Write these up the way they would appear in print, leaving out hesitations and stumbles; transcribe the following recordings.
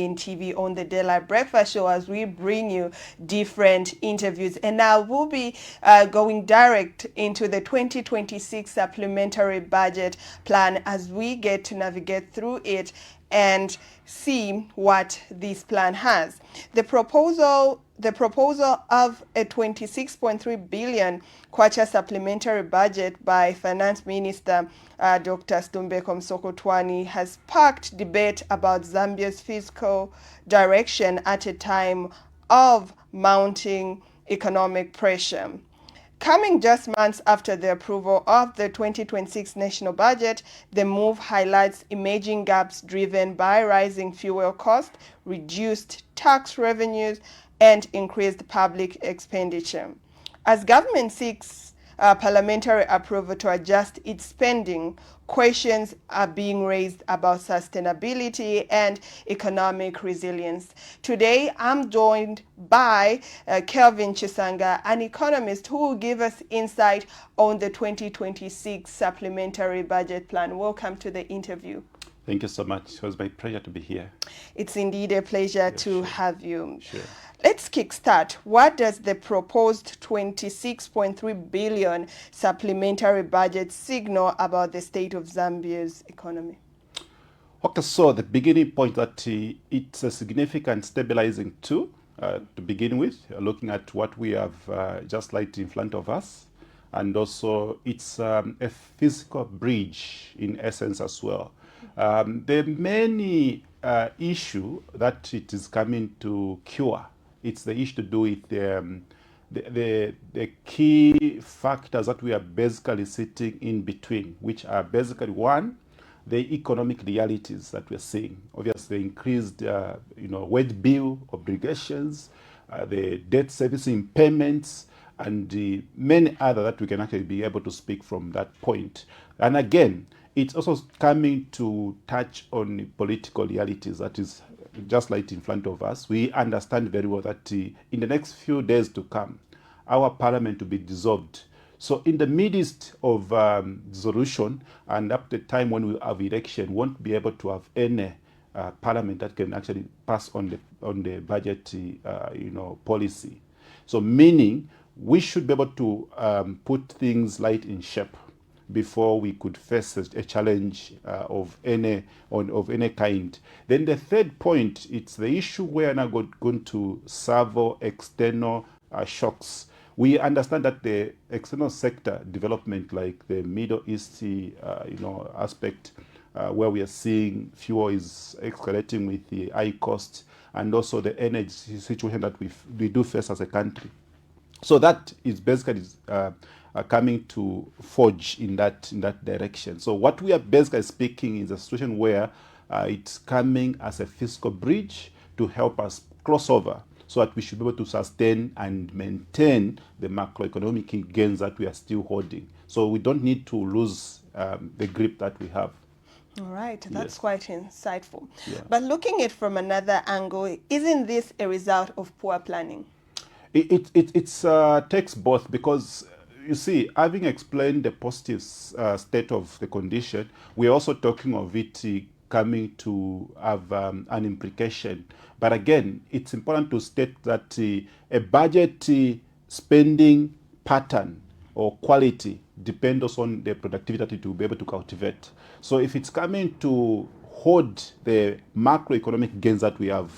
in TV on the Daylight Breakfast Show as we bring you different interviews. And now we'll be going direct into the 2026 supplementary budget plan as we get to navigate through it and see what this plan has. The proposal of a 26.3 billion kwacha supplementary budget by Finance Minister Dr. Stumbeko Msokotwani has sparked debate about Zambia's fiscal direction at a time of mounting economic pressure. Coming just months after the approval of the 2026 national budget, the move highlights emerging gaps driven by rising fuel costs, reduced tax revenues, and increased public expenditure. As government seeks parliamentary approval to adjust its spending, questions are being raised about sustainability and economic resilience. Today, I'm joined by Kelvin Chisanga, an economist who will give us insight on the 2026 supplementary budget plan. Welcome to the interview. Thank you so much. It was my pleasure to be here. It's indeed a pleasure to have you. Sure. Let's kickstart. What does the proposed 26.3 billion supplementary budget signal about the state of Zambia's economy? Okay, so the beginning point that it's a significant stabilizing tool to begin with, looking at what we have just laid in front of us. And also it's a physical bridge in essence as well. There are many issues that it is coming to cure. It's the issue to do with the key factors that we are basically sitting in between, which are basically one, the economic realities that we're seeing. Obviously, increased wage bill obligations, the debt servicing payments, and many other that we can actually be able to speak from that point. And again, it's also coming to touch on political realities that is just like in front of us. We understand very well that in the next few days to come, our parliament will be dissolved. So in the midst of dissolution and up to the time when we have election, we won't be able to have any parliament that can actually pass on the budget policy. So meaning we should be able to put things right in shape before we could face a challenge of any kind. Then the third point, it's the issue where now going to serve external shocks. We understand that the external sector development, like the Middle East, aspect, where we are seeing fuel is escalating with the high cost, and also the energy situation that we do face as a country. So that is basically coming to forge in that direction. So what we are basically speaking is a situation where it's coming as a fiscal bridge to help us cross over, so that we should be able to sustain and maintain the macroeconomic gains that we are still holding. So we don't need to lose the grip that we have. All right, that's quite insightful. Yeah. But looking at it from another angle, isn't this a result of poor planning? It takes both, because you see, having explained the positive state of the condition, we're also talking of it coming to have an implication. But again, it's important to state that a budget spending pattern or quality depends also on the productivity to be able to cultivate. So if it's coming to hold the macroeconomic gains that we have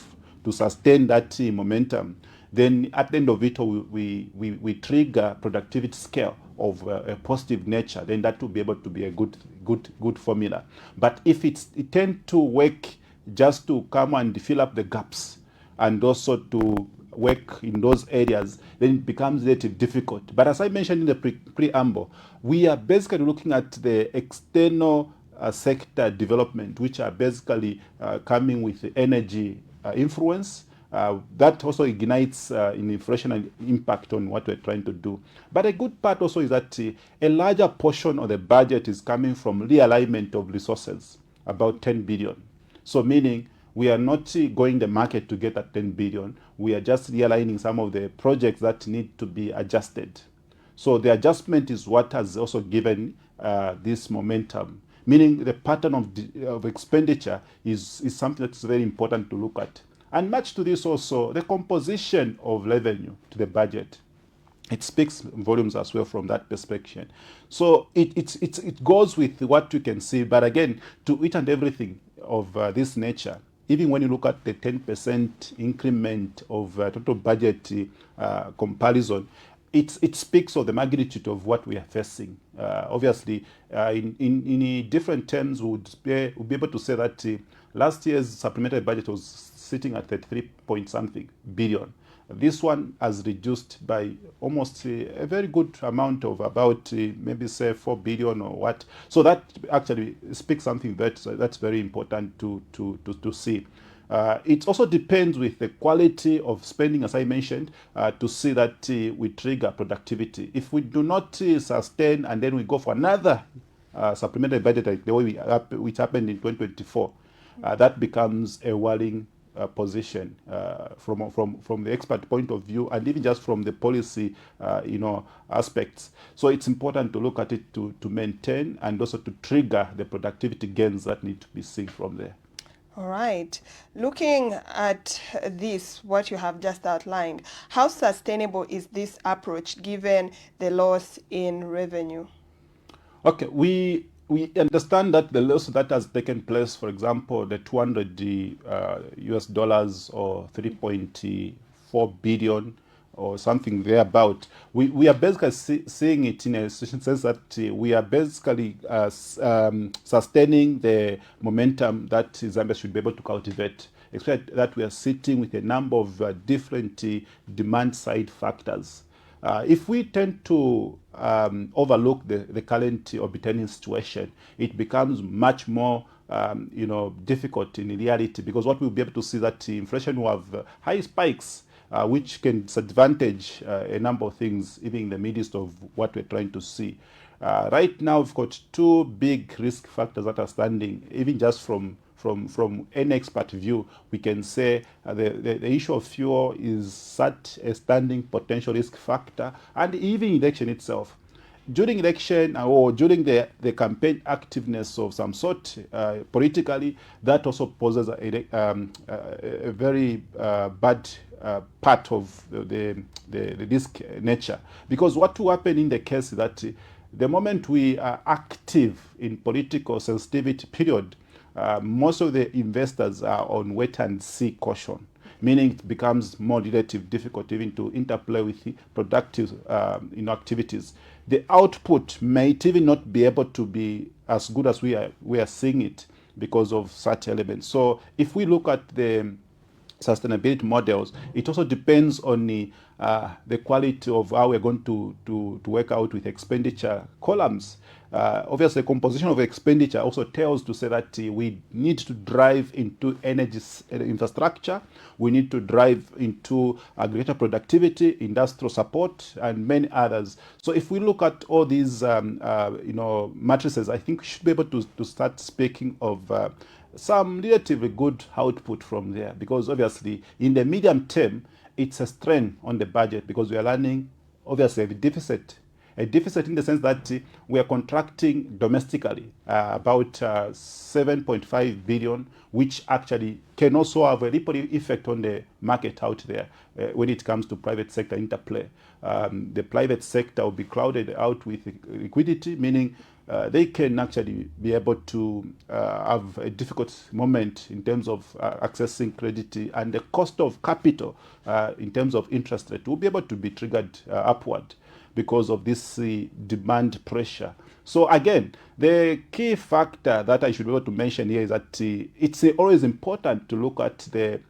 to sustain that momentum, then at the end of it, we trigger productivity scale of a positive nature. Then that will be able to be a good formula. But if it tends to work just to come and fill up the gaps and also to work in those areas, then it becomes relatively difficult. But as I mentioned in the preamble, we are basically looking at the external sector development, which are basically coming with the energy influence. That also ignites an inflationary impact on what we're trying to do. But a good part also is that a larger portion of the budget is coming from realignment of resources, about 10 billion. So meaning we are not going the market to get that 10 billion. We are just realigning some of the projects that need to be adjusted. So the adjustment is what has also given this momentum. meaning the pattern of expenditure is something that's very important to look at. And much to this also, the composition of revenue to the budget. It speaks volumes as well from that perspective. So it goes with what you can see. But again, to each and everything of this nature, even when you look at the 10% increment of total budget comparison, it speaks of the magnitude of what we are facing. Obviously, in different terms, we would be able to say that last year's supplementary budget was sitting at 33 point something billion. This one has reduced by almost a very good amount of about maybe say 4 billion or what. So that actually speaks something that's very important to see. It also depends with the quality of spending, as I mentioned, to see that we trigger productivity. If we do not sustain and then we go for another supplementary budget like the way which happened in 2024, that becomes a worrying position from the expert point of view, and even just from the policy aspects. So it's important to look at it to maintain and also to trigger the productivity gains that need to be seen from there. All right. Looking at this, what you have just outlined, how sustainable is this approach given the loss in revenue? Okay, we understand that the loss that has taken place, for example, the 200 US dollars or 3.4 billion or something thereabout, we are basically seeing it in a sense that we are basically sustaining the momentum that Zambia should be able to cultivate, except that we are sitting with a number of different demand side factors. If we tend to overlook the current obtaining situation, it becomes much more difficult in reality, because what we'll be able to see that inflation will have high spikes, which can disadvantage a number of things, even in the midst of what we're trying to see. Right now, we've got two big risk factors that are standing, even just from an expert view. We can say the issue of fuel is such a standing potential risk factor, and even election itself. During election or during the campaign activeness of some sort politically, that also poses a very bad part of the risk nature. Because what will happen in the case is that the moment we are active in political sensitivity period, most of the investors are on wait and see caution, meaning it becomes more relative difficult even to interplay with productive activities. The output may even not be able to be as good as we are seeing it because of such elements. So if we look at the sustainability models, it also depends on the quality of how we're going to work out with expenditure columns. Obviously, the composition of expenditure also tells to say that we need to drive into energy infrastructure, we need to drive into greater productivity, industrial support, and many others. So if we look at all these matrices, I think we should be able to start speaking of some relatively good output from there, because obviously in the medium term it's a strain on the budget, because we are running obviously a deficit in the sense that we are contracting domestically about 7.5 billion, which actually can also have a ripple effect on the market out there when it comes to private sector interplay. The private sector will be crowded out with liquidity, meaning they can actually be able to have a difficult moment in terms of accessing credit, and the cost of capital in terms of interest rate will be able to be triggered upward because of this demand pressure. So again, the key factor that I should be able to mention here is that it's always important to look at the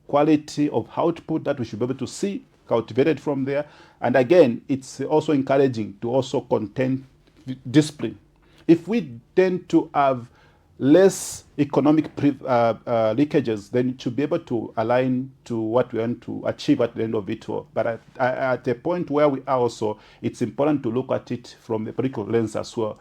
quality of output that we should be able to see cultivated from there. And again, it's also encouraging to also contain discipline. If we tend to have less economic leakages, then it should be able to align to what we want to achieve at the end of it all. But at the point where we are also, it's important to look at it from the political lens as well.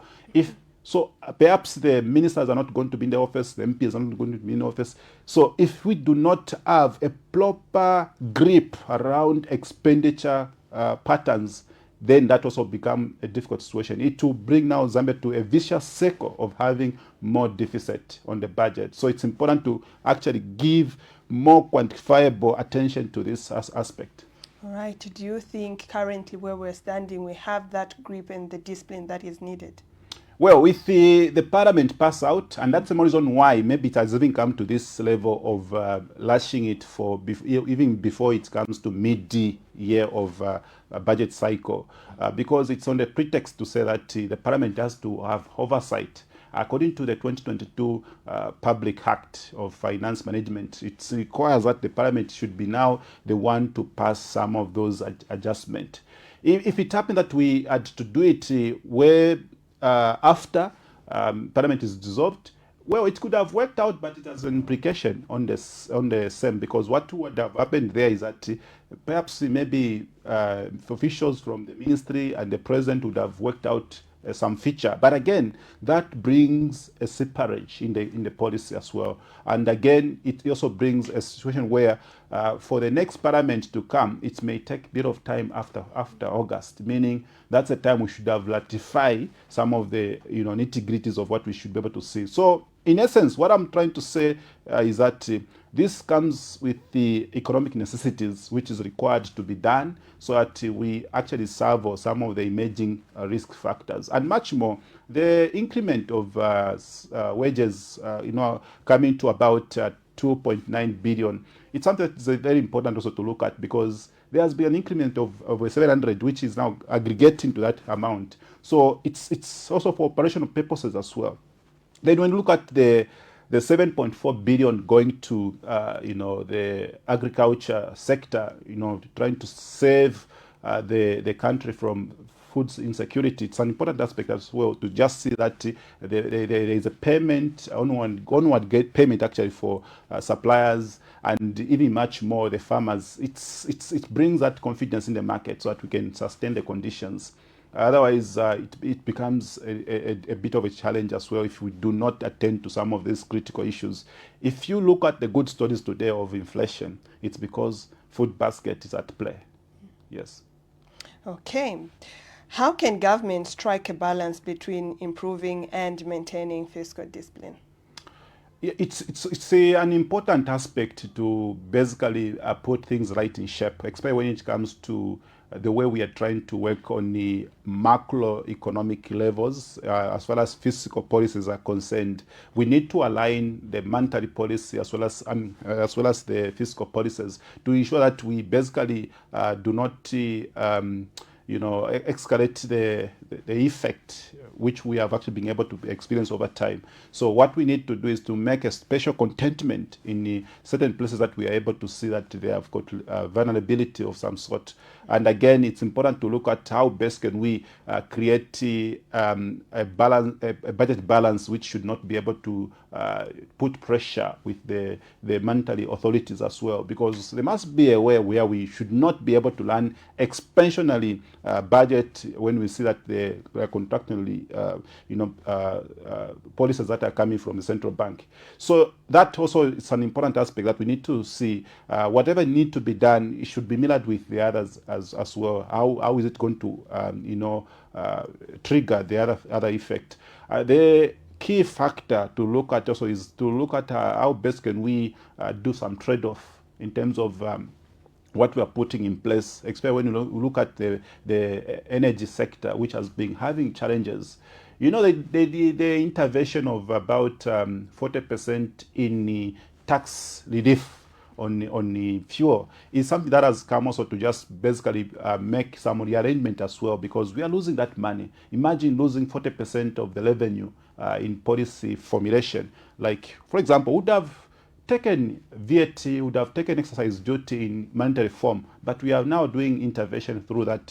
So perhaps the ministers are not going to be in the office, the MPs are not going to be in the office. So if we do not have a proper grip around expenditure patterns, then that also become a difficult situation. It will bring now Zambia to a vicious circle of having more deficit on the budget. So it's important to actually give more quantifiable attention to this aspect. All right. Do you think currently where we're standing, we have that grip and the discipline that is needed? Well, with the parliament pass out, and that's the reason why maybe it has even come to this level of lashing it for even before it comes to mid-year of a budget cycle, because it's on the pretext to say that the parliament has to have oversight. According to the 2022 Public Act of Finance Management, it requires that the parliament should be now the one to pass some of those adjustments. If it happened that we had to do it where after parliament is dissolved, well, it could have worked out, but it has an implication on the same, because what would have happened there is that perhaps maybe officials from the ministry and the president would have worked out some feature, but again, that brings a separage in the policy as well. And again, it also brings a situation where for the next parliament to come, it may take a bit of time after August, meaning that's the time we should have ratified some of the nitty-gritties of what we should be able to see. So in essence, what I'm trying to say is that this comes with the economic necessities which is required to be done so that we actually solve some of the emerging risk factors. And much more, the increment of wages coming to about 2.9 billion, it's something that's very important also to look at, because there has been an increment of 700, which is now aggregating to that amount. So it's also for operational purposes as well. Then when you look at the 7.4 billion going to the agriculture sector, trying to save the country from food insecurity, it's an important aspect as well to just see that there is a payment, onward payment actually for suppliers, and even much more the farmers. It brings that confidence in the market so that we can sustain the conditions. Otherwise, it becomes a bit of a challenge as well if we do not attend to some of these critical issues. If you look at the good stories today of inflation, it's because food basket is at play. Yes. Okay. How can government strike a balance between improving and maintaining fiscal discipline? It's an important aspect to basically put things right in shape, especially when it comes to the way we are trying to work on the macroeconomic levels, as far as fiscal policies are concerned. We need to align the monetary policy as well as the fiscal policies to ensure that we basically do not escalate the effect which we have actually been able to experience over time. So what we need to do is to make a special contentment in certain places that we are able to see that they have got vulnerability of some sort. And again, it's important to look at how best can we create a budget balance which should not be able to put pressure with the monetary authorities as well, because they must be aware where we should not be able to run expansionary budget when we see that they are contractually policies that are coming from the central bank. So that also is an important aspect that we need to see. Whatever need to be done, it should be mirrored with the others as well. How is it going to trigger the other effect? The key factor to look at also is to look at how best can we do some trade-off in terms of what we are putting in place, especially when you look at the energy sector, which has been having challenges. The intervention of about 40% in tax relief on the fuel is something that has come also to just basically make some rearrangement as well, because we are losing that money. Imagine losing 40% of the revenue in policy formulation. Like, for example, would have taken VAT, would have taken exercise duty in monetary form, but we are now doing intervention through that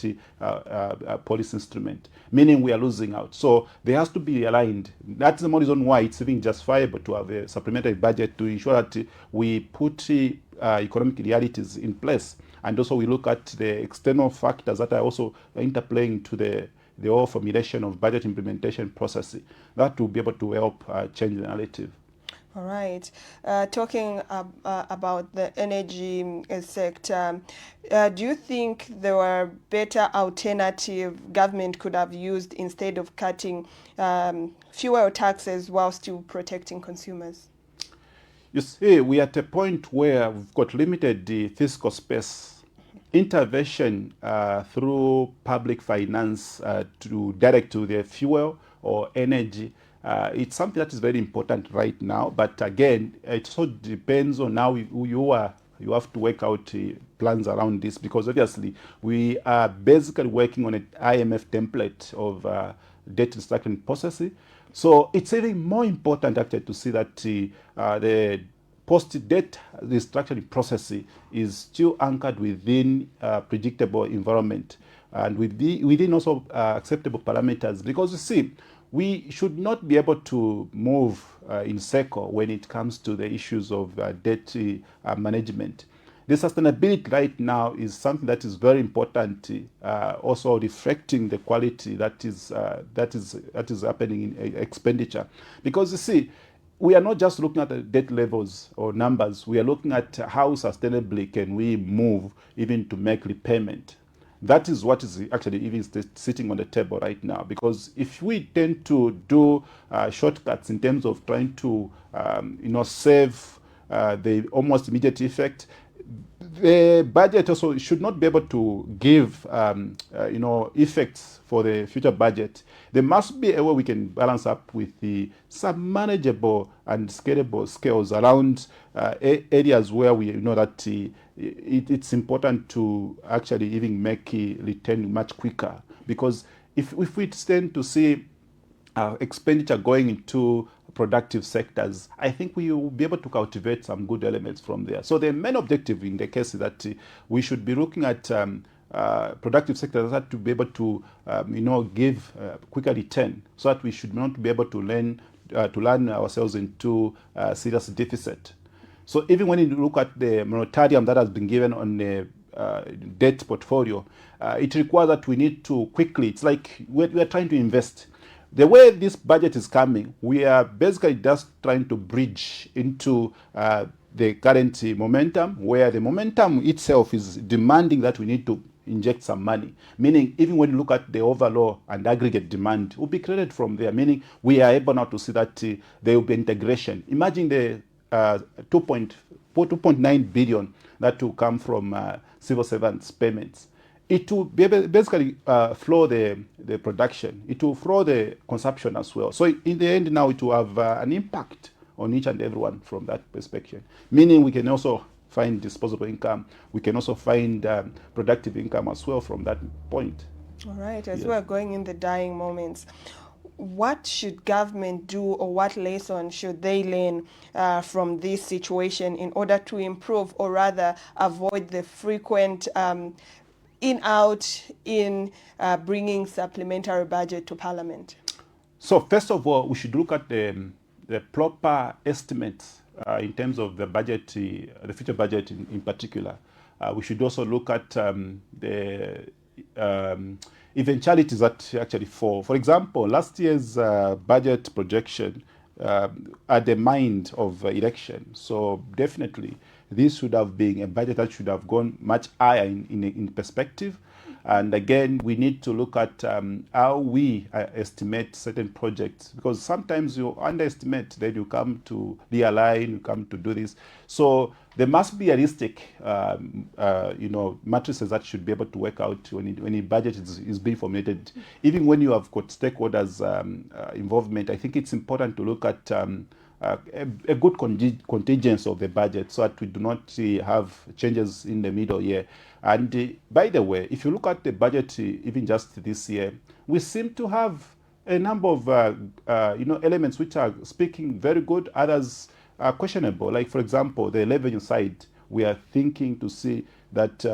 policy instrument, meaning we are losing out. So there has to be aligned. That's the more reason why it's even justifiable to have a supplementary budget to ensure that we put economic realities in place, and also we look at the external factors that are also interplaying to the whole formulation of budget implementation process. That will be able to help change the narrative. All right. Talking about the energy sector, do you think there were better alternative government could have used instead of cutting fuel taxes while still protecting consumers? You see, we are at a point where we've got limited fiscal space. Intervention through public finance to direct to the fuel or energy, it's something that is very important right now. But again, it also depends on how you are. You have to work out plans around this, because obviously we are basically working on an IMF template of debt restructuring policy. So it's even more important actually to see that the post-debt restructuring process is still anchored within a predictable environment and within also acceptable parameters. Because you see, we should not be able to move in circle when it comes to the issues of debt management. The sustainability right now is something that is very important, also reflecting the quality that is happening in expenditure. Because you see, we are not just looking at the debt levels or numbers. We are looking at how sustainably can we move even to make repayment. That is what is actually even sitting on the table right now. Because if we tend to do shortcuts in terms of trying to save the almost immediate effect, the budget also should not be able to give effects for the future budget. There must be a way we can balance up with some manageable and scalable scales around areas where we know that it's important to actually even make a return much quicker. Because if we tend to see expenditure going into productive sectors, I think we will be able to cultivate some good elements from there. So the main objective in the case is that we should be looking at productive sectors that to be able to give quicker return, so that we should not be able to land ourselves into serious deficit. So even when you look at the moratorium that has been given on the debt portfolio, it requires that we need to quickly, it's like we're trying to invest. The way this budget is coming, we are basically just trying to bridge into the current momentum, where the momentum itself is demanding that we need to inject some money. Meaning, even when you look at the overall and aggregate demand, will be created from there. Meaning, we are able now to see that there will be integration. Imagine the 2.9 billion that will come from civil servants payments. It will basically flow the production. It will flow the consumption as well. So in the end now, it will have an impact on each and everyone from that perspective. Meaning we can also find disposable income. We can also find productive income as well from that point. All right, as we're going in the dying moments, what should government do, or what lesson should they learn from this situation in order to improve, or rather avoid the frequent in-out in bringing supplementary budget to Parliament? So first of all, we should look at the proper estimates in terms of the budget, the future budget in particular. We should also look at the eventualities that actually fall. For example, last year's budget projection at the mind of election. So definitely, this should have been a budget that should have gone much higher in perspective. And again, we need to look at how we estimate certain projects, because sometimes you underestimate, then you come to realign, you come to do this. So there must be realistic, matrices that should be able to work out when a budget is being formulated. Even when you have got stakeholders' involvement, I think it's important to look at a good contingence of the budget, so that we do not have changes in the middle year. And by the way, if you look at the budget, even just this year, we seem to have a number of elements which are speaking very good, others are questionable. Like, for example, the revenue side, we are thinking to see that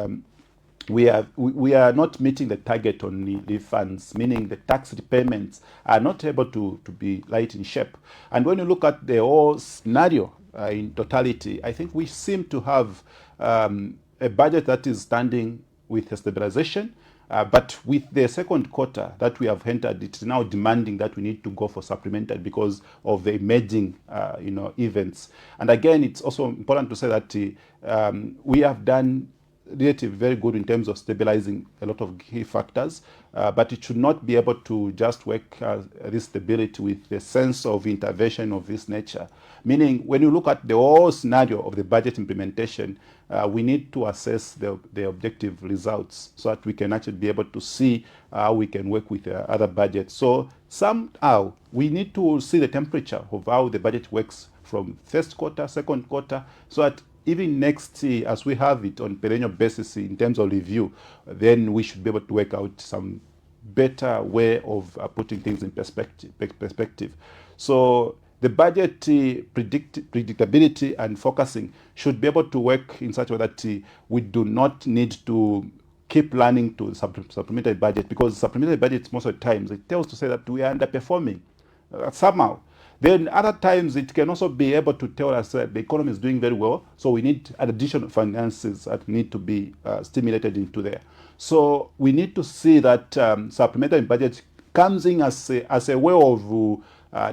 we are not meeting the target on the refunds, meaning the tax repayments are not able to be light in shape. And when you look at the whole scenario in totality, I think we seem to have a budget that is standing with a stabilization. But with the second quarter that we have entered, it's now demanding that we need to go for supplementary because of the emerging, events. And again, it's also important to say that we have done relatively very good in terms of stabilizing a lot of key factors, but it should not be able to just work this stability with the sense of intervention of this nature. Meaning, when you look at the whole scenario of the budget implementation, we need to assess the objective results so that we can actually be able to see how we can work with other budgets. So somehow we need to see the temperature of how the budget works from first quarter, second quarter, so that even next year, as we have it on perennial basis in terms of review, then we should be able to work out some better way of putting things in perspective. So the budget predictability and focusing should be able to work in such a way that we do not need to keep learning to supplementary budget, because supplementary budgets most of the times it tells to say that we are underperforming somehow. Then other times it can also be able to tell us that the economy is doing very well, so we need additional finances that need to be stimulated into there. So we need to see that supplementary budget comes in as a way of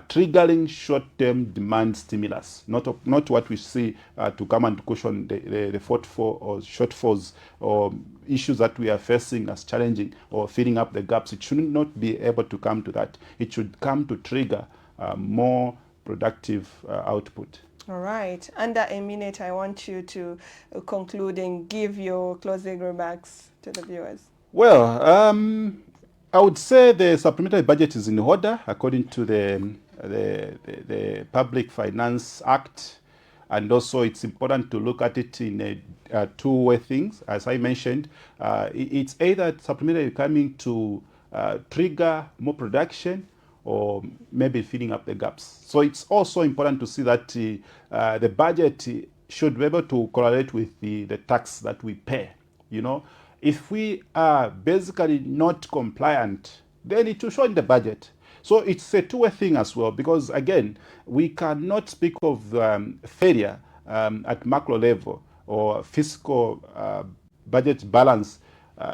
triggering short-term demand stimulus, not what we see to come and cushion the shortfalls or issues that we are facing as challenging or filling up the gaps. It should not be able to come to that. It should come to trigger more productive output. All right. Under a minute, I want you to conclude and give your closing remarks to the viewers. Well, I would say the supplementary budget is in order according to the Public Finance Act, and also it's important to look at it in a two-way things. As I mentioned, it's either supplementary coming to trigger more production or maybe filling up the gaps. So it's also important to see that the budget should be able to correlate with the tax that we pay. If we are basically not compliant, then it will show in the budget. So it's a two-way thing as well, because again, we cannot speak of failure at macro level or fiscal budget balance.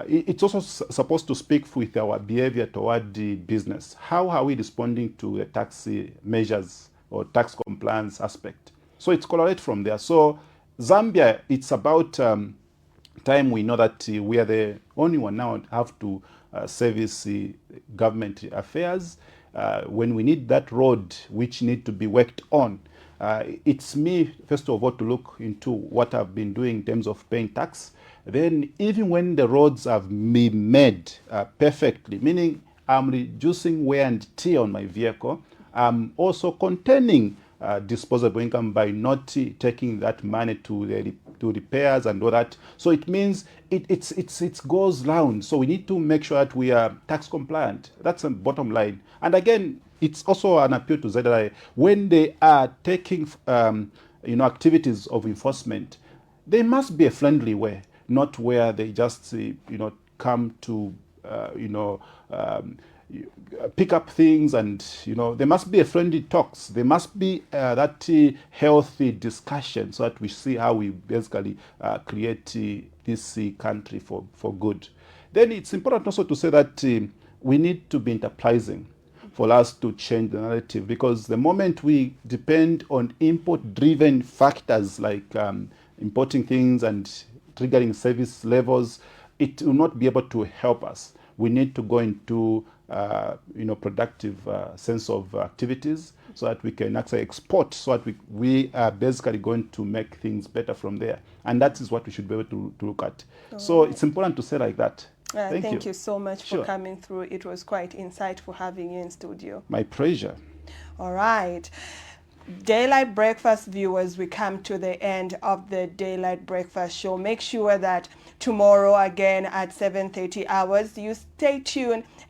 It's also supposed to speak with our behavior toward the business. How are we responding to the tax measures or tax compliance aspect? So it's correlated from there. So Zambia, it's about time we know that we are the only one now have to service government affairs. When we need that road which need to be worked on, it's me, first of all, to look into what I've been doing in terms of paying tax. Then even when the roads have been made perfectly, meaning I'm reducing wear and tear on my vehicle, I'm also containing disposable income by not taking that money to repairs and all that. So it means it goes round. So we need to make sure that we are tax compliant. That's the bottom line. And again, it's also an appeal to ZRI when they are taking activities of enforcement. There must be a friendly way, not where they just come to pick up things, and there must be a friendly talks. There must be that healthy discussion so that we see how we basically create this country for good. Then it's important also to say that we need to be enterprising for us to change the narrative, because the moment we depend on import-driven factors like importing things and triggering service levels, it will not be able to help us. We need to go into productive sense of activities so that we can actually export, so that we are basically going to make things better from there. And that is what we should be able to look at. So it's important to say like that. Thank you so much for coming through. It was quite insightful having you in studio. My pleasure. All right. Daylight Breakfast viewers, we come to the end of the Daylight Breakfast show. Make sure that tomorrow again at 7:30 hours, you stay tuned